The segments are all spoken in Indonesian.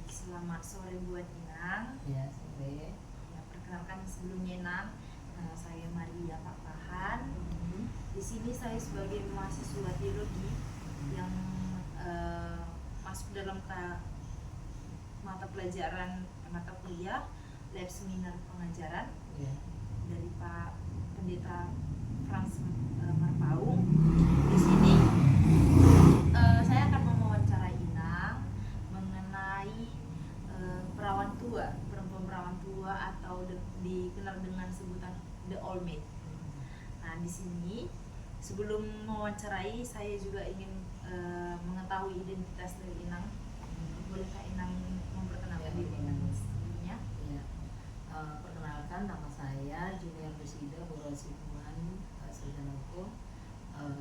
Selamat sore buat Inang. Ya, sore. Ya, perkenalkan sebelumnya Inang, nama saya Maria Pakpahan. Di sini saya sebagai mahasiswa teologi yang masuk dalam mata pelajaran mata kuliah lab seminar pengajaran Ya. dari Pak Pendeta Frans Marpaung. Di sini saya akan mewawancarai Inang mengenai perawan tua, perempuan perawan tua atau dikenal dengan sebutan the old maid. Nah, di sini sebelum mewawancarai saya juga ingin mengetahui identitas dari Inang. Bolehkah Inang memperkenalkan diri Inang sebelumnya? Ya. Perkenalkan, nama saya Junior Besida Borosiman Sarjana Hukum.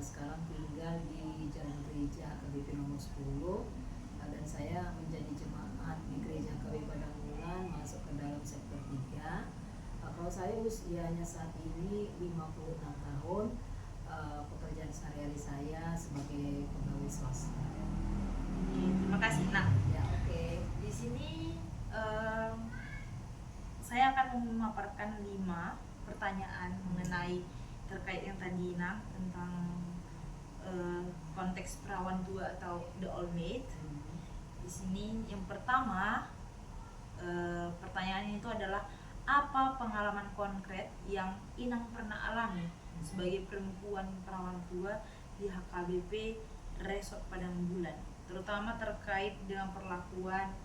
Sekarang tinggal di Jalan Gereja AKBP nomor 10, dan saya menjadi jemaat di Gereja AKBP Padang Bulan, masuk ke dalam sektor 3. Kalau saya usianya saat ini 56 tahun. Pekerjaan sehari-hari saya sebagai pegawai swasta. Terima kasih. Nah, Ya, oke. di sini saya akan memaparkan 5 pertanyaan mengenai terkait yang tadi Inang tentang konteks perawan tua atau the old maid. Di sini yang pertama, pertanyaan itu adalah apa pengalaman konkret yang Inang pernah alami sebagai perempuan perawan tua di HKBP Resort Padang Bulan, terutama terkait dengan perlakuan,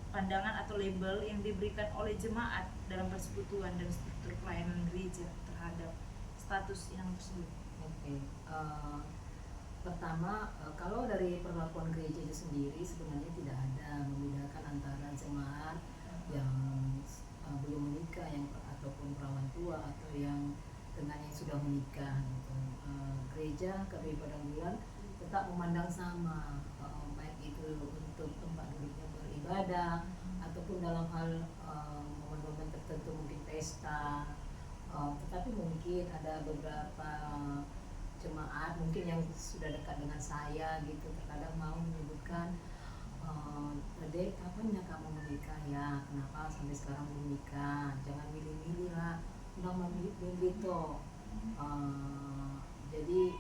pandangan atau label yang diberikan oleh jemaat dalam persekutuan dan struktur pelayanan gereja terhadap status Inang tersebut. Oke. Pertama, kalau dari perlakuan gereja itu sendiri sebenarnya tidak ada membedakan antara jemaat yang belum menikah ataupun perawan tua atau yang dengan yang sudah menikah gitu. Gereja KBP Padang Bulan tetap memandang sama, baik itu untuk tempat duduknya beribadah ataupun dalam hal momen-momen tertentu, mungkin pesta. Tetapi mungkin ada beberapa jemaat mungkin yang sudah dekat dengan saya gitu, terkadang mau menyebutkan, Dek, kapan ya kamu menikah ya? Kenapa sampai sekarang belum nikah? Jangan milih-milih lah, udah milih toh. Jadi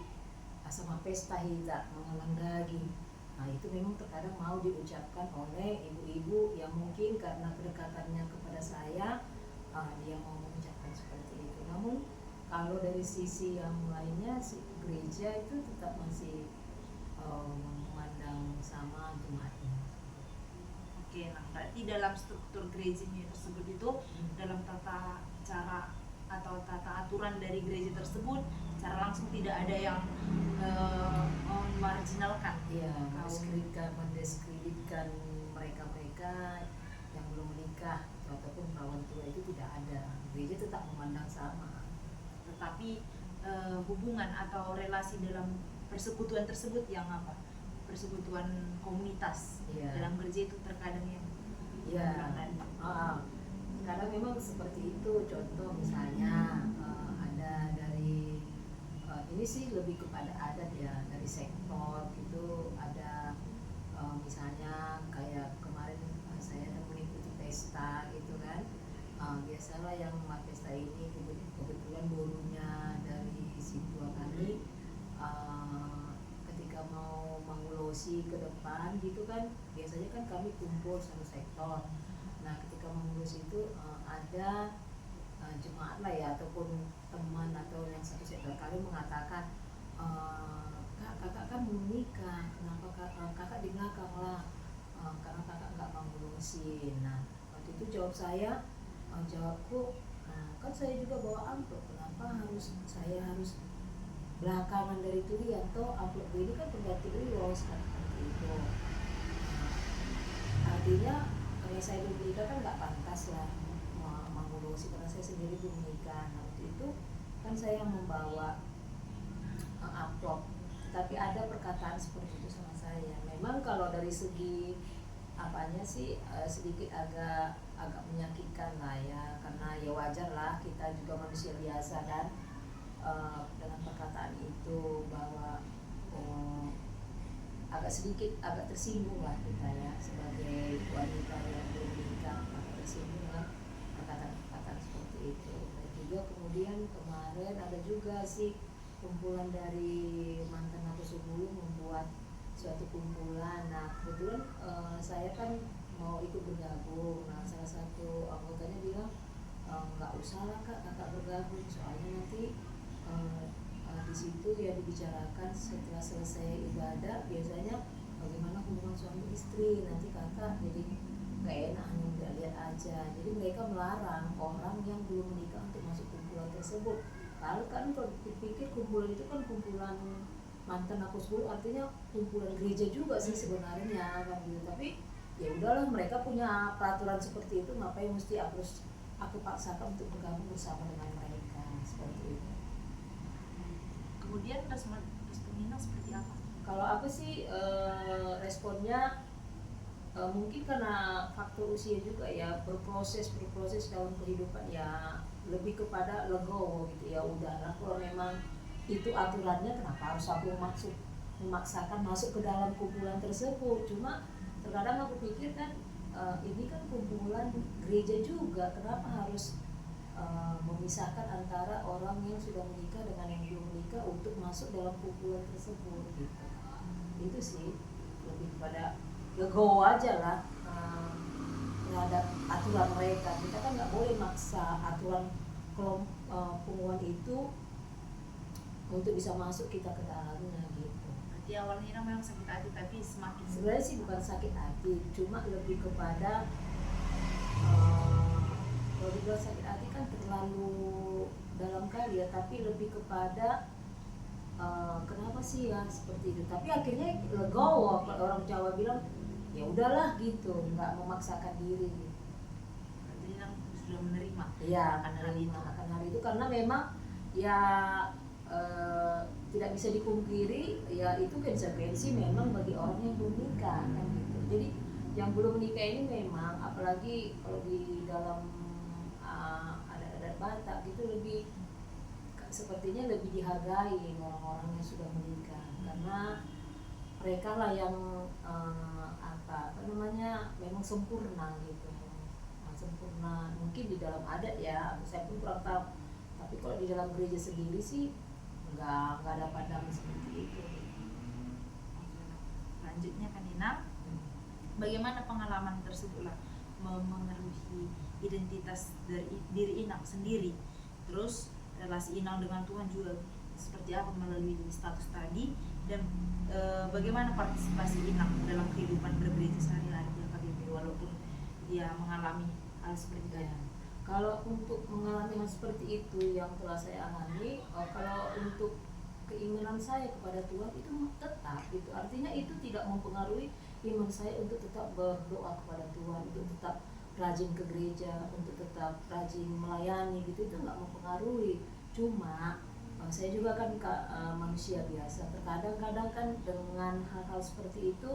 sama pesta tidak mengulang lagi. Nah, itu memang terkadang mau diucapkan oleh ibu-ibu yang mungkin karena kedekatannya kepada saya, dia mau mengucapkan seperti itu. Namun kalau dari sisi yang lainnya, gereja itu tetap masih memandang sama jemaatnya. Oke, nah berarti dalam struktur gerejanya tersebut itu dalam tata cara atau tata aturan dari gereja tersebut secara langsung tidak ada yang memarginalkan, ya, mendiskreditkan mereka yang belum menikah ataupun perawan tua, itu tidak ada. Gereja tetap memandang sama. Tetapi hubungan atau relasi dalam persekutuan tersebut yang apa? Persekutuan komunitas dalam gereja itu terkadang yang kadang memang seperti itu. Contoh misalnya ada dari ini sih lebih kepada adat ya, dari sektor itu ada, misalnya kayak kemarin saya mengikuti pesta gitu kan. Biasalah yang pesta ini kebetulan gurunya dari siswa kami, ketika mau mengulosi ke depan gitu kan, biasanya kan kami kumpul satu sektor. Nah, ketika mengulosi itu ada jemaat lah ya, ataupun teman atau yang satu sektor kali mengatakan, kakak kan belum nikah, kenapa kakak di belakang lah, karena kakak nggak mengulosi. Nah, waktu itu jawabku, kan saya juga bawa amplop, kenapa saya harus belakangan dari tulian, toh amplop ini kan pengganti ulos kan, seperti itu. Artinya kalau saya belum menikah kan nggak pantas lah mengurusi, karena saya sendiri belum menikah. Nah, waktu itu kan saya membawa amplop, tapi ada perkataan seperti itu sama saya. Memang kalau dari segi apanya sih sedikit agak menyakitkan lah ya, karena ya wajar lah, kita juga manusia biasa kan. Dengan perkataan itu bahwa agak agak tersinggung lah kita ya sebagai wanita yang belum menikah, agak tersinggung lah perkataan seperti itu. Dan juga kemudian kemarin ada juga sih kumpulan dari mantan aku sebelum membuat suatu kumpulan. Nah kebetulan saya kan mau ikut bergabung. Nah salah satu anggotanya bilang nggak usah lah kakak bergabung, soalnya nanti di situ ya dibicarakan setelah selesai ibadah biasanya bagaimana hubungan suami istri, nanti kakak jadi nggak enak hanya udah lihat aja. Jadi mereka melarang orang yang belum menikah untuk masuk kumpulan tersebut. Lalu kan kalau dipikir kumpulan itu kan kumpulan mantan aku 10, artinya kumpulan gereja juga sih sebenarnya kan gitu. Tapi ya udahlah, mereka punya peraturan seperti itu, ngapain mesti aku paksakan untuk bergabung bersama dengan mereka seperti itu. Kemudian respon Nina seperti apa? Kalau aku sih responnya mungkin karena faktor usia juga ya, berproses dalam kehidupan ya, lebih kepada legowo gitu ya. Udahlah, kalau memang itu aturannya, kenapa harus aku memaksakan masuk ke dalam kumpulan tersebut. Cuma terkadang aku pikir kan ini kan kumpulan gereja juga, kenapa harus memisahkan antara orang yang sudah menikah dengan yang belum menikah untuk masuk dalam kumpulan tersebut gitu. Itu sih lebih kepada legowo aja lah terhadap aturan mereka. Kita kan nggak boleh maksa aturan pengumuman itu untuk bisa masuk kita ke dalamnya gitu. Berarti awalnya Nina memang sakit hati, tapi semakin Sebenarnya sih bukan sakit hati, cuma lebih kepada kalau dibilang sakit hati kan terlalu dalam kali ya, tapi lebih kepada kenapa sih ya seperti itu. Tapi akhirnya legowo, orang Jawa bilang ya udahlah gitu, nggak memaksakan diri. berarti Nina sudah menerima. Iya, akan hal itu. akan hal itu karena memang ya tidak bisa dipungkiri ya, itu konsekuensi memang bagi orang yang belum nikah kan gitu. Jadi yang belum menikah ini memang, apalagi kalau di dalam adat-adat Batak gitu, lebih sepertinya lebih dihargai orang-orang yang sudah menikah, karena mereka lah yang apa namanya, memang sempurna gitu. Sempurna mungkin di dalam adat ya, saya pun kurang tahu, tapi kalau di dalam gereja sendiri sih nggak ada pandangan seperti itu. Selanjutnya kan Nina, bagaimana pengalaman tersebut lah memengaruhi identitas dari diri Inang sendiri, terus relasi Inang dengan Tuhan juga seperti apa melalui status tadi, dan bagaimana partisipasi Inang dalam kehidupan bergereja sehari-hari di AKBP walaupun dia mengalami hal seperti itu. Kalau untuk mengalami hal seperti itu yang telah saya alami, kalau untuk keinginan saya kepada Tuhan itu tetap gitu, artinya itu tidak mempengaruhi iman saya untuk tetap berdoa kepada Tuhan, untuk tetap rajin ke gereja, untuk tetap rajin melayani gitu, itu nggak mempengaruhi. Cuma saya juga kan manusia biasa, terkadang-kadang kan dengan hal-hal seperti itu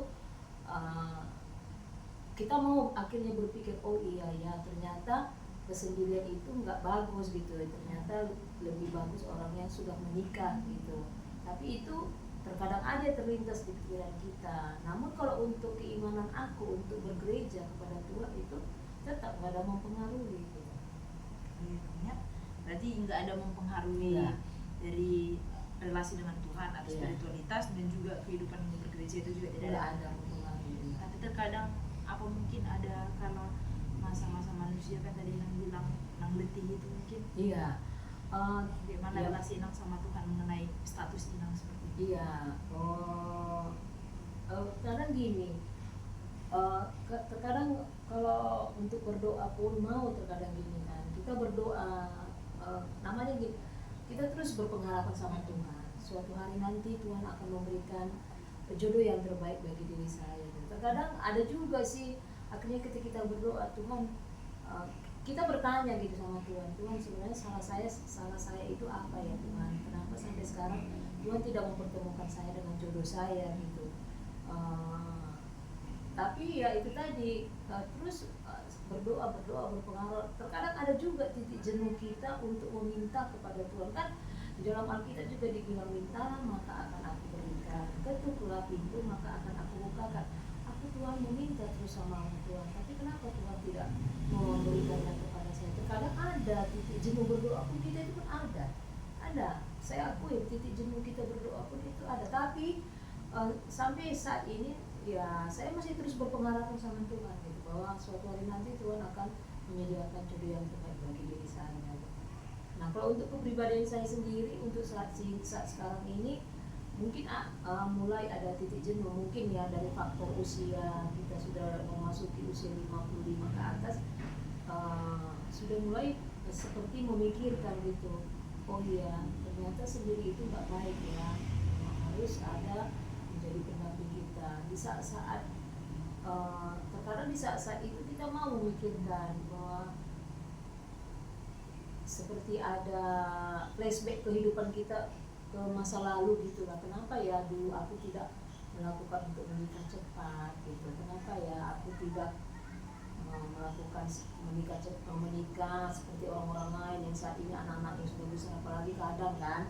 kita mau akhirnya berpikir, oh iya ya, ternyata kesendirian itu nggak bagus gitu, ternyata lebih bagus orang yang sudah menikah gitu. Tapi itu terkadang ada terlintas di pikiran kita. Namun kalau untuk keimanan aku untuk bergereja kepada Tuhan itu tetap nggak ada mempengaruhi gitu. Ya, berarti nggak ada mempengaruhi ya. Dari relasi dengan Tuhan atau ya. Spiritualitas dan juga kehidupan bergereja itu juga tidak ada mempengaruhi. Tapi terkadang apa mungkin ada karena masa-masa manusia kan tadi yang bilang nang letih itu mungkin. Iya. Bagaimana relasi Inang sama Tuhan mengenai status Inang seperti itu? Iya. Kadang gini. Terkadang kalau untuk berdoa pun mau terkadang gini kan. Kita berdoa namanya gini. Kita terus berpengharapan sama Tuhan. Suatu hari nanti Tuhan akan memberikan jodoh yang terbaik bagi diri saya. Terkadang ada juga sih akhirnya ketika kita berdoa, Tuhan kita bertanya gitu sama Tuhan, Tuhan sebenarnya salah saya itu apa ya Tuhan, kenapa sampai sekarang Tuhan tidak mempertemukan saya dengan jodoh saya gitu. Tapi ya itu tadi terus berdoa berpengaruh. Terkadang ada juga titik jenuh kita untuk meminta kepada Tuhan, kan di dalam Alkitab juga dibilang minta maka akan aku berikan, ketuklah membuka pintu maka akan aku bukakan. Aku Tuhan meminta terus sama Tuhan, tapi kenapa Tuhan tidak mau memberikannya kepada saya? Terkadang ada titik jenuh berdoa pun kita itu pun ada. Saya akui titik jenuh kita berdoa pun itu ada, tapi sampai saat ini ya saya masih terus berpengharapan sama Tuhan gitu, bahwa suatu hari nanti Tuhan akan menyediakan jodoh yang terbaik bagi diri saya. Nah, kalau untuk kepribadian saya sendiri untuk saat sekarang ini mungkin mulai ada titik jenuh, mungkin ya dari faktor usia, kita sudah memasuki usia 55 ke atas, sudah mulai seperti memikirkan gitu, oh iya ternyata sendiri itu nggak baik ya, harus ada menjadi pendamping kita di saat-saat terkadang di saat-saat itu kita mau memikirkan bahwa seperti ada flashback kehidupan kita ke masa lalu gitulah, kenapa ya dulu aku tidak melakukan untuk menikah cepat gitu, kenapa ya aku tidak melakukan menikah seperti orang-orang lain yang saat ini anak-anak yang sudah besar. Apalagi kadang kan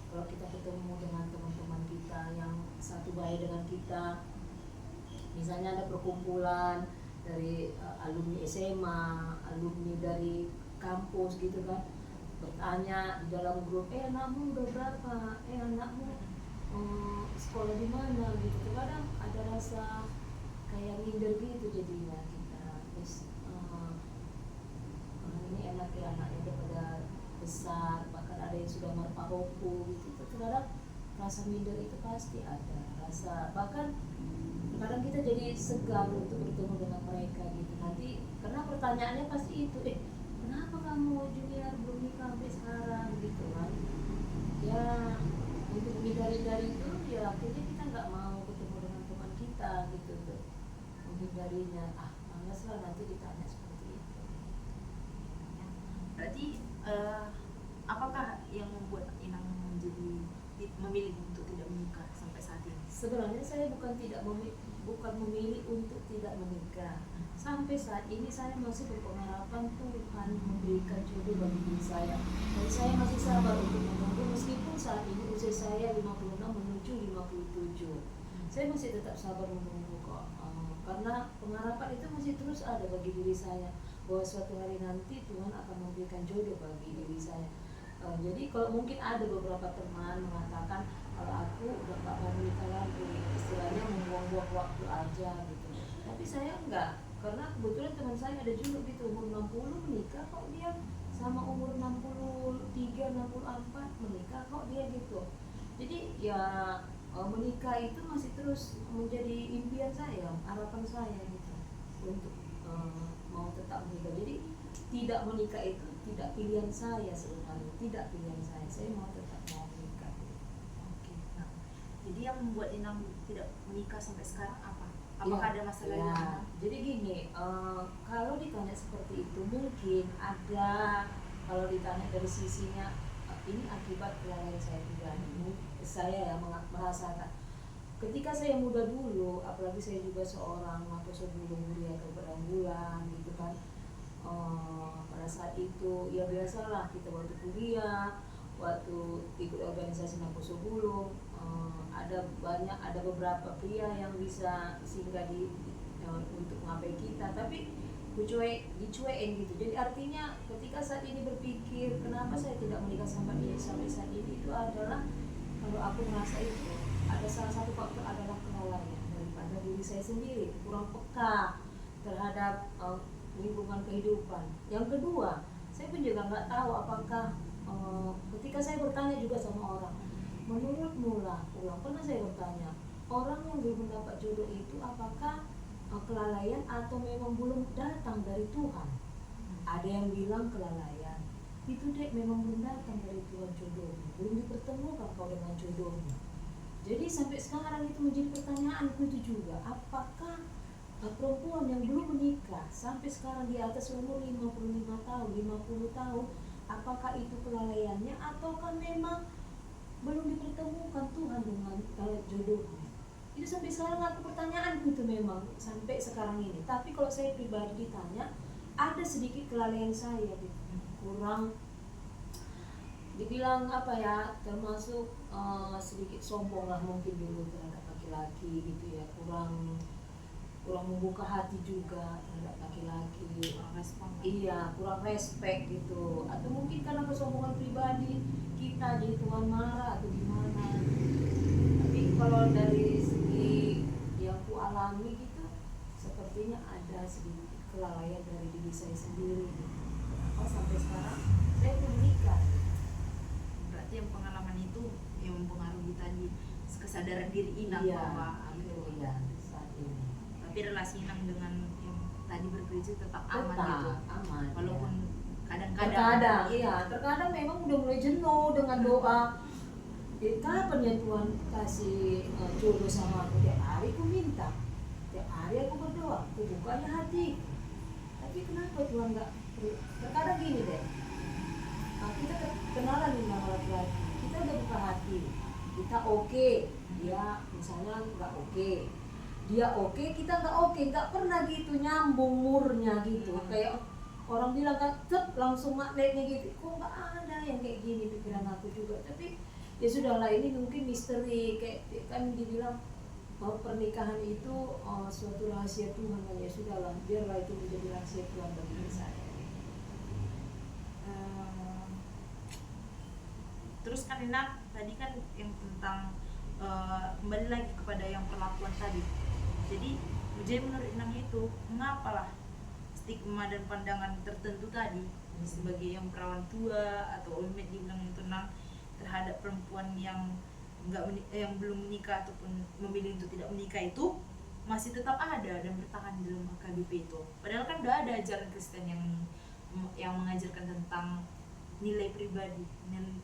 kalau kita ketemu dengan teman-teman kita yang satu baya dengan kita, misalnya ada perkumpulan dari alumni SMA, alumni dari kampus gitu kan, bertanya di dalam grup, anakmu udah berapa, anakmu sekolah di mana gitu. Kadang ada rasa kayak minder gitu jadinya kita, terus ini enak ya anaknya udah pada besar, bahkan ada yang sudah marpahoku gitu. Terkadang rasa minder itu pasti ada, rasa bahkan kadang kita jadi segan untuk bertemu dengan mereka gitu. Nanti karena pertanyaannya pasti itu, kenapa kamu Junior belum nikah sampai sekarang gitu kan ya. Untuk menghindari dari itu ya akhirnya kita nggak mau ketemu dengan teman kita gitu tuh, menghindarinya, malas lah nanti ditanya seperti itu. Berarti apakah yang membuat Inang memilih untuk tidak menikah sampai saat ini? Sebenarnya saya bukan memilih untuk tidak menikah. Sampai saat ini saya masih berpengharapan Tuhan memberikan jodoh bagi diri saya. Dan saya masih sabar untuk menunggu meskipun saat ini usia saya 56 menuju 57. Saya masih tetap sabar menunggu kok. Karena pengharapan itu masih terus ada bagi diri saya, bahwa suatu hari nanti Tuhan akan memberikan jodoh bagi diri saya. Jadi kalau mungkin ada beberapa teman mengatakan kalau aku udah gak mau menikah lagi, istilahnya membuang-buang waktu aja gitu. Tapi saya enggak, karena kebetulan teman saya ada juga gitu, umur 60 menikah kok dia, sama umur 63, 64 menikah kok dia gitu. Jadi ya menikah itu masih terus menjadi impian saya, harapan saya gitu, untuk mau tetap menikah. Jadi tidak menikah itu tidak pilihan saya sebenarnya, tidak pilihan saya mau tetap mau menikah. Oke. Nah, jadi yang membuat Inang tidak menikah sampai sekarang apa? Apakah ada masalah ya, yang jadi gini, kalau ditanya seperti itu mungkin ada, kalau ditanya dari sisinya ini akibat kelalaian saya pribadi. Saya ya merasakan ketika saya muda dulu, apalagi saya juga seorang atau sebelum kuliah ke bulan gitu kan, pada saat itu ya biasalah kita waktu kuliah, waktu ikut organisasi Naposo Bulung, ada beberapa pria yang bisa singgah untuk ngapain kita, tapi dicuekin gitu. Jadi artinya ketika saat ini berpikir kenapa saya tidak menikah sampai saat ini, itu adalah kalau aku merasa itu ada salah satu faktor adalah kelalaian daripada diri saya sendiri, kurang peka terhadap lingkungan kehidupan. Yang kedua, saya pun juga nggak tahu apakah ketika saya bertanya juga sama orang, menurutmu lah, pernah saya bertanya, orang yang belum mendapat jodoh itu apakah kelalaian atau memang belum datang dari Tuhan? Ada yang bilang kelalaian, itu dek memang belum datang dari Tuhan jodohnya, belum dipertemukan kau dengan jodohnya. Jadi sampai sekarang itu menjadi pertanyaanku itu juga, apakah perempuan yang belum menikah sampai sekarang di atas umur 55 tahun, 50 tahun, apakah itu kelalaiannya ataukah memang belum dipertemukan Tuhan dengan jodohnya? Itu sampai sekarang aku pertanyaan itu memang sampai sekarang ini. Tapi kalau saya pribadi ditanya, ada sedikit kelalaian saya gitu, kurang dibilang apa ya, termasuk sedikit sombong lah mungkin dulu terhadap laki-laki laki-laki gitu ya, kurang membuka hati juga terhadap laki-laki. Kurang respon. Iya, kurang respect gitu. Atau mungkin karena kesombongan pribadi kita jadi tuan marah atau gimana. Tapi kalau dari segi yang ku alami gitu, sepertinya ada sedikit kelalaian dari diri saya sendiri. Kenapa sampai sekarang saya belum menikah? Berarti yang pengalaman itu yang mempengaruhi tadi kesadaran diri Inang Iya, bahwa itu itu. iya saat ini. Tapi relasi Inang dengan yang tadi bergereja tetap aman gitu. Aman. Walaupun Iya. kadang-kadang Terkadang memang udah mulai jenuh dengan doa. Kapan ya Tuhan kasih jodoh sama aku? Tiap hari aku minta, tiap hari aku berdoa, aku bukanya hati. Tapi kenapa Tuhan nggak? Terkadang gini deh, kita kenalan nih sama laki-laki, kita udah buka hati, kita oke, dia misalnya nggak oke, dia oke, kita nggak pernah gitu nyambung murnya gitu, kayak orang bilang kan, langsung magnetnya gitu. Kok nggak ada yang kayak gini pikiran aku juga. Tapi ya sudahlah, ini mungkin misteri, kayak kan dibilang bahwa pernikahan itu suatu rahasia Tuhan, kan ya sudahlah, biarlah itu menjadi rahasia Tuhan bagi saya. Terus kan Inang tadi kan yang tentang kembali lagi kepada yang perlakuan tadi. Jadi menurut Inang itu mengapalah stigma dan pandangan tertentu tadi sebagai yang perawan tua atau ulmet dibilang itu Nang terhadap perempuan yang yang belum menikah ataupun memilih untuk tidak menikah itu masih tetap ada dan bertahan dalam HKBP itu. Padahal kan udah ada ajaran Kristen yang mengajarkan tentang nilai pribadi,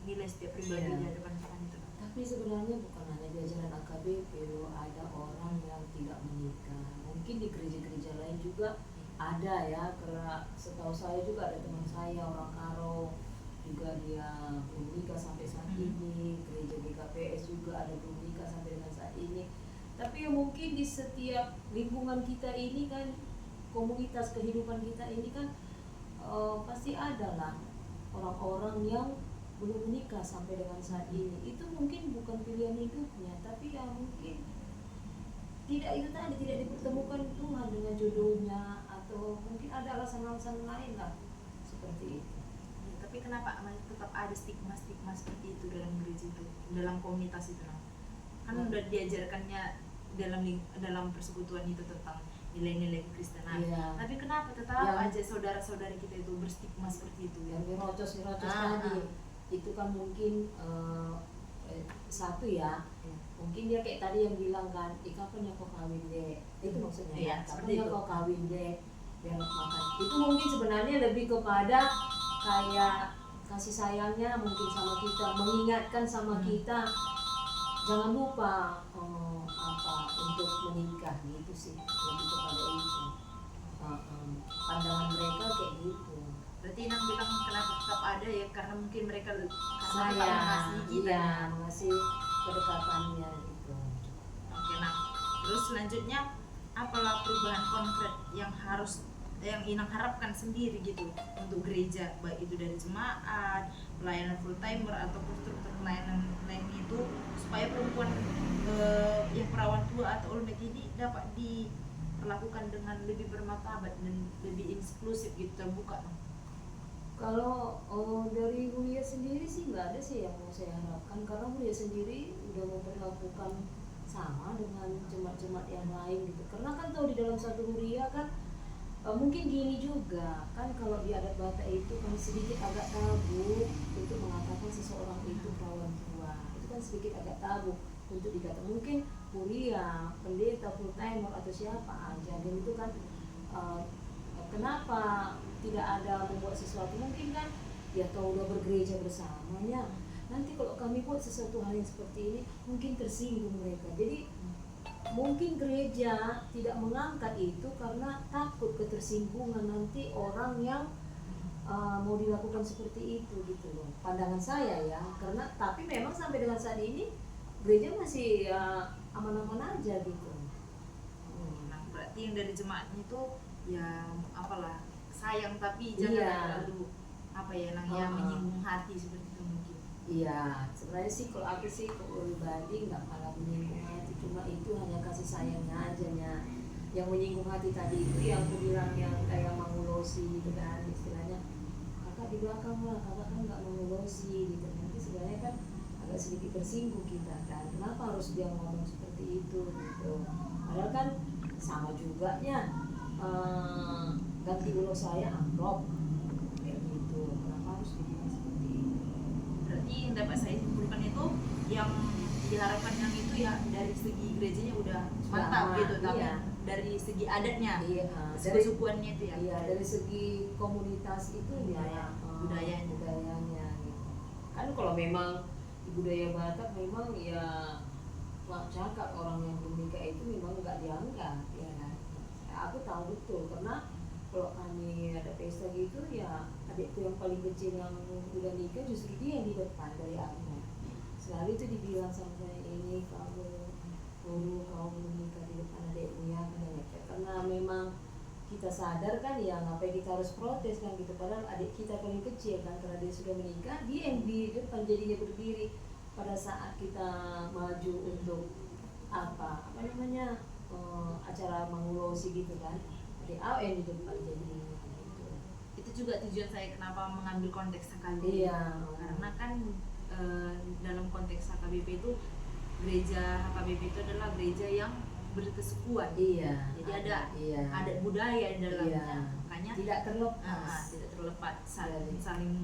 nilai setiap pribadi di hadapan Tuhan itu. Tapi sebenarnya bukan hanya di ajaran AKBP, ada orang yang tidak menikah. Mungkin di gereja-gereja lain juga ada ya, karena setahu saya juga ada teman saya orang Karo juga, dia belum nikah sampai saat ini. Gereja GKPS juga ada belum nikah sampai dengan saat ini. Tapi ya mungkin di setiap lingkungan kita ini kan, komunitas kehidupan kita ini kan pasti ada lah orang-orang yang belum menikah sampai dengan saat ini. Itu mungkin bukan pilihan hidupnya, tapi ya mungkin tidak dipertemukan Tuhan dengan jodohnya, atau mungkin ada alasan-alasan lain lah seperti itu. Tapi kenapa tetap ada stigma-stigma seperti itu dalam gereja itu, dalam komunitas itu kan udah diajarkannya dalam persekutuan itu tentang nilai-nilai kekristenan. Tapi kenapa tetap aja saudara-saudari kita itu berstigma seperti itu? Yang dirocos tadi itu kan mungkin satu ya, mungkin dia kayak tadi yang bilang kan, kapan ya kau kawin deh, itu maksudnya kapan ya kau kawin deh biar makan. Itu mungkin sebenarnya lebih kepada kayak kasih sayangnya mungkin sama kita, mengingatkan sama kita jangan lupa untuk menikah gitu sih, lebih kepada itu. Pandangan mereka kayak gitu. Berarti Inang bilang kenapa tetap ada ya, karena mungkin mereka mengasihi kita, mengasihi kedekatannya gitu. Oke, nah terus selanjutnya apalah perubahan konkret yang Inang harapkan sendiri gitu untuk gereja, baik itu dari jemaat, pelayanan full timer ataupun struktur pelayanan lain itu, supaya perempuan yang perawan tua atau ulmet ini dapat diperlakukan dengan lebih bermartabat dan lebih inklusif gitu, terbuka. Kalau dari Huria sendiri sih nggak ada sih yang mau saya harapkan, karena Huria sendiri udah memperlakukan sama dengan jemaat-jemaat yang lain gitu. Karena kan tahu di dalam satu Huria kan mungkin gini juga kan, kalau di adat Batak itu kan sedikit agak tabu untuk mengatakan seseorang itu perawan tua. Itu kan sedikit agak tabu untuk dikatakan. Mungkin Huria, pendeta, full timer atau siapa aja, dan itu kan kenapa tidak ada membuat sesuatu, mungkin kan ya tahu udah bergereja bersamanya, nanti kalau kami buat sesuatu hal yang seperti ini mungkin tersinggung mereka. Jadi mungkin gereja tidak mengangkat itu karena takut ketersinggungan nanti orang yang mau dilakukan seperti itu gitu loh, pandangan saya ya. Karena tapi memang sampai dengan saat ini gereja masih aman-aman aja gitu. Nah berarti yang dari jemaatnya itu ya apalah sayang, tapi jangan terlalu yang menyinggung hati seperti itu mungkin. Iya, sebenarnya sih kalau aku sih pribadi nggak malah menyinggung hati, cuma itu hanya kasih kasih sayangnya aja nya. Yang menyinggung hati tadi itu yang aku bilang yang kayak mengulosi gitu kan, istilahnya kakak di belakang lah, kakak kan nggak mengulosi gitu. Nanti sebenarnya kan agak sedikit tersinggung kita kan, kenapa harus dia ngomong seperti itu gitu. Padahal kan sama juga nya, ganti ulos saya amplop kayak gitu, kenapa harus dibilang seperti itu. Berarti yang dapat saya simpulkan itu yang diharapkan yang itu ya dari segi gerejanya udah mantap Sudah, gitu, tapi iya. dari segi adatnya, Iya, suku-sukuannya itu ya. iya, dari segi komunitas itu Budaya, budayanya. budayanya gitu. Kan kalau memang di budaya Batak memang ya wah cakap orang yang belum nikah itu memang nggak dianggap ya kan. Aku tahu betul karena kalau kami ada pesta gitu ya adikku yang paling kecil yang udah nikah justru dia yang di depan dari aku. Selalu itu dibilang sama saya, ini kamu dulu kau belum nikah di depan adikmu ya katanya. Karena memang kita sadar kan ya ngapain kita harus protes kan gitu, padahal adik kita paling kecil kan karena dia sudah menikah, dia yang di depan jadinya berdiri pada saat kita maju untuk apa namanya acara mengulosi gitu kan, adik yang di depan jadinya gitu. Itu juga tujuan saya kenapa mengambil konteks HKBP. Iya. Karena kan dalam konteks HKBP itu gereja HKBP itu adalah gereja yang berkesukuan. Iya. Jadi ada iya. adat budaya di dalamnya. Iya. Makanya Tidak terlepas. tidak terlepas saling, Iya. saling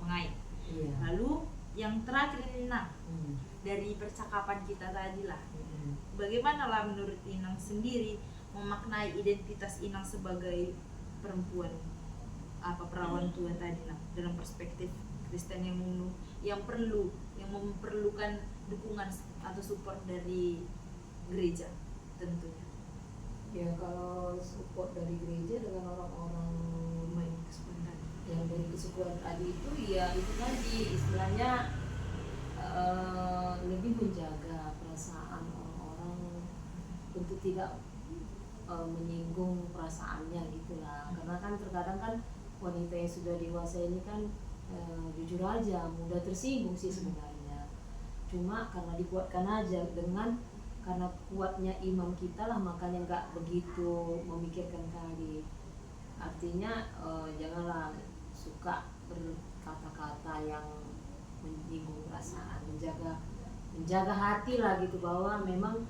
mengait. Iya. Lalu yang terakhir ini Inang, Hmm. dari percakapan kita tadi lah, Hmm. bagaimana lah menurut Inang sendiri memaknai identitas Inang sebagai perempuan perawan Tuhan tadi lah, dalam perspektif Kristen yang memerlukan dukungan atau support dari gereja tentunya. Ya kalau support dari gereja dengan orang-orang Baik, kesebentar. yang dari kesukuan tadi itu ya itu tadi istilahnya lebih menjaga perasaan orang-orang untuk tidak menyinggung perasaannya gitulah, karena kan terkadang kan wanita yang sudah dewasa ini kan jujur aja mudah tersinggung sih sebenarnya, cuma karena dikuatkan aja dengan karena kuatnya iman kita lah makanya nggak begitu memikirkan kali. Artinya janganlah suka berkata-kata yang menyinggung perasaan, menjaga hati lah gitu, bahwa memang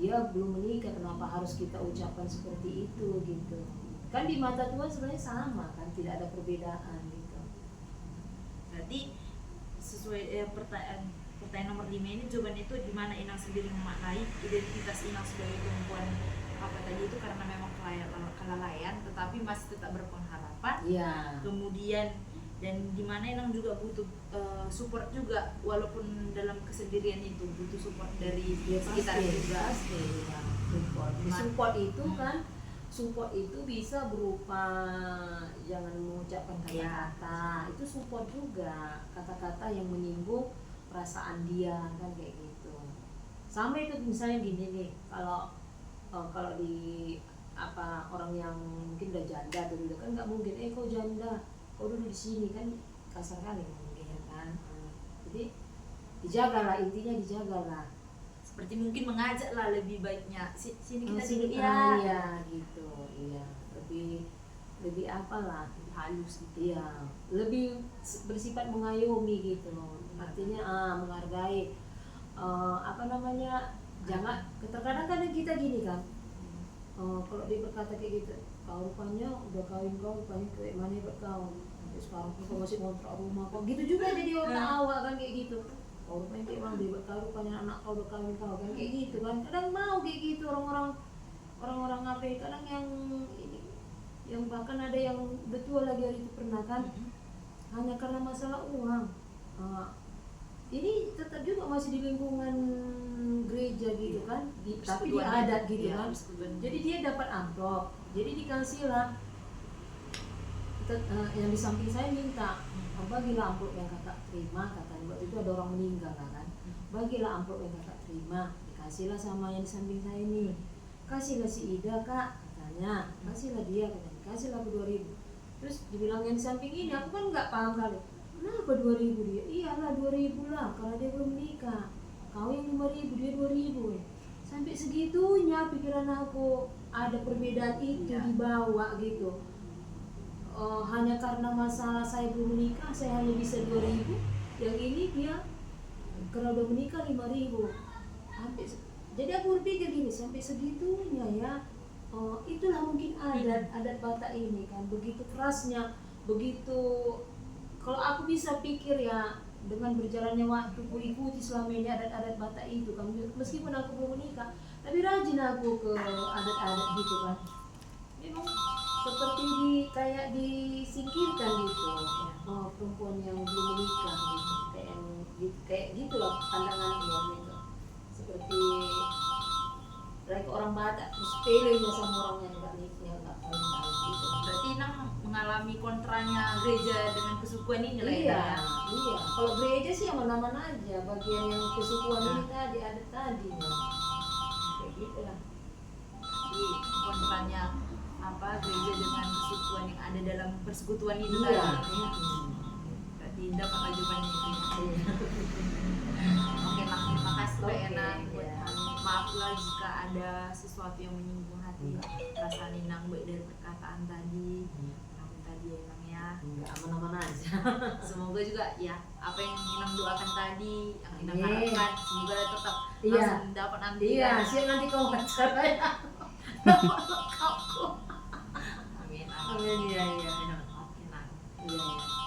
dia belum menikah kenapa harus kita ucapkan seperti itu gitu. Kan di mata Tuhan sebenarnya sama kan, tidak ada perbedaan gitu. Berarti sesuai pertanyaan nomor 5 ini, jawaban itu di mana Inang sendiri memaknai identitas Inang sebagai perempuan apa tadi itu karena memang kelalaian tetapi masih tetap berpengharapan. Iya. Kemudian dan di mana Inang juga butuh support juga, walaupun dalam kesendirian itu butuh support dari sekitar juga. Pasti, ya. Support itu kan, support itu bisa berupa jangan mengucapkan kata-kata, itu support juga, kata-kata yang menyinggung perasaan dia kan kayak gitu. Sama itu misalnya gini nih, kalau di orang yang mungkin udah janda dulu kan nggak mungkin kau janda kau duduk di sini kan, kasar kali mungkin ya kan. Jadi dijagalah, intinya dijagalah. Seperti mungkin mengajak lah lebih baiknya sini kita duduk ya gitu, iya lebih apalah, lebih halus gitu. iya lebih bersifat mengayomi gitu, artinya menghargai jangan kadang-kadang kita gini kan, kalau dia berkata kayak gitu, kau rupanya udah kawin, kau rupanya kayak mana buat kau sampai sekarang kau masih ngontrak rumah kau gitu juga jadi orang awak kan kayak gitu. Kau rupanya kayak mana dia buat kau, rupanya anak kau udah kawin kau kan kayak gitu kan. Kadang mau kayak gitu orang-orang apa ya, kadang yang bahkan ada yang betul lagi hari itu pernah kan, hanya karena masalah uang. Ini tetap juga masih di lingkungan gereja gitu kan, tapi dia adat gitu kan. Jadi dia dapat amplop, jadi dikasihlah. Yang di samping saya minta, bagilah amplop yang kakak terima, katanya waktu itu ada orang meninggal kan, bagilah amplop yang kakak terima, dikasihlah sama yang di samping saya ini, kasihlah si Ida kak, katanya, kasihlah dia, katanya, kasihlah aku 2.000. Terus dibilang yang di samping ini, aku kan nggak paham kali, kenapa 2.000 dia? Iyalah 2.000 lah, karena dia belum menikah. Kau yang 5.000, dia 2.000. sampai segitunya pikiran aku ada perbedaan itu Iya. dibawa gitu. Hanya karena masalah saya belum menikah, saya hanya bisa 2.000, yang ini dia karena udah menikah 5.000. Jadi aku berpikir gini, sampai segitunya ya. Itulah mungkin adat Batak ini kan, begitu kerasnya, begitu. Kalau aku bisa pikir ya, dengan berjalannya waktu ku ikuti selama ini adat-adat Batak itu kan, meskipun aku belum menikah, tapi rajin aku ke adat-adat gitu kan. Memang seperti kayak disingkirkan gitu. Perempuan yang belum menikah gitu, kayak gitulah pandangan dia gitu. Seperti mereka orang Batak, sepelenya sama orang yang nggak nikah, nggak kenal gitu. Berarti Inang mengalami kontranya gereja dengan kesukuan ini lah Iya, ya. iya. Kalau gereja sih aman-aman aja, bagian yang kesukuan ini tadi ada tadi ya. Kayak gitulah. Jadi kontranya gereja dengan kesukuan yang ada dalam persekutuan itu Iya. tadi. Berarti dapat ajukannya itu. Iya. Oke, Mak, terima kasih Mbak Oke, Ena buat iya. kami. Maaf lah jika ada sesuatu yang menyinggung hati perasaan Inang baik dari perkataan tadi, kamu tadi ya Inang ya. Enggak, aman-aman aja. Semoga juga ya apa yang Inang doakan tadi, yang Inang Amin. harapkan semoga tetap Iya. langsung dapat nanti. Iya, siap nanti kau wawancara ya. Amin. Amin. Amin, iya, iya. Oke, nah. Iya, iya.